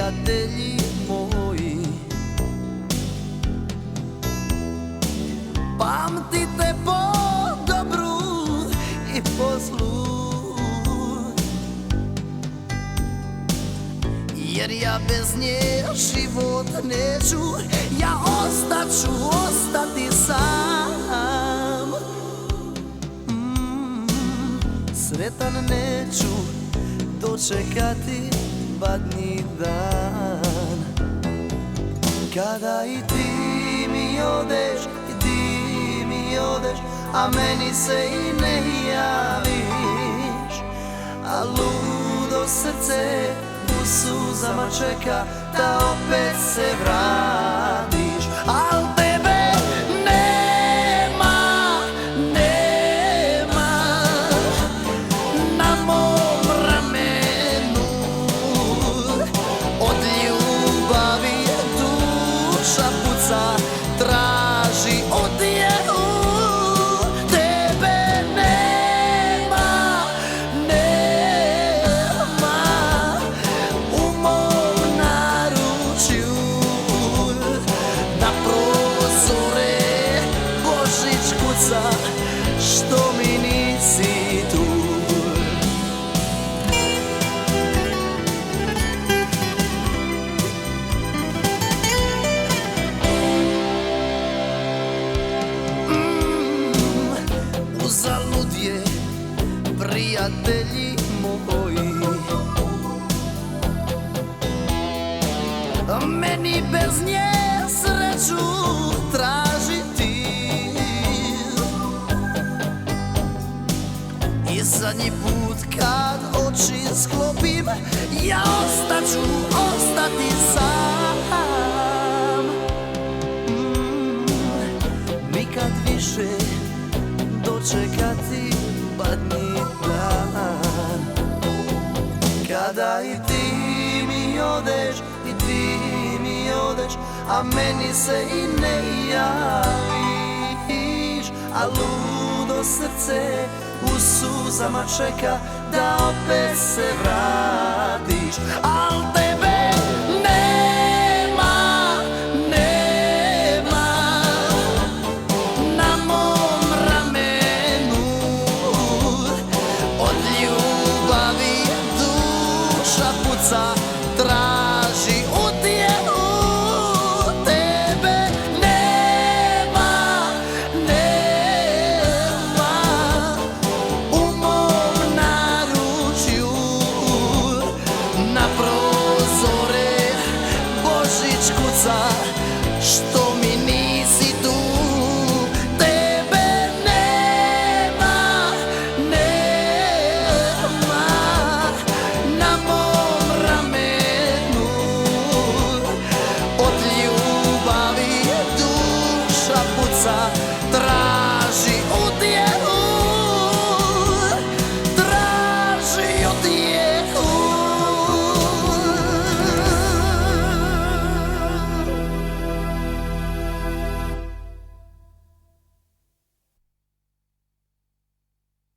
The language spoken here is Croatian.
prijatelji moji. Pamtite po dobru i po zlu, jer ja bez nje život neću. Ja ostati sam. Sretan neću dočekati badnji dan, kada i ti mi odeš, i ti mi odeš, a meni se i ne javiš. A ludo srce u suzama čeka da opet se vratiš. Al tebe nema na mom ramenu. Od ljubavi duša puca, traži odjelu. Tebe nema u mom naručju. Na prozore Božić kuca, što mi nisi tu. Uzalud je, prijatelji moji, meni bez nje sreću tražiti. I zadnji put kad oči sklopim, ja ostati sam. Nikad više dočekati badnji dan, kada i ti mi odeš, i ti mi odeš, a meni se i ne javiš. A ludo srce u suzama čeka da opet se vratiš. Al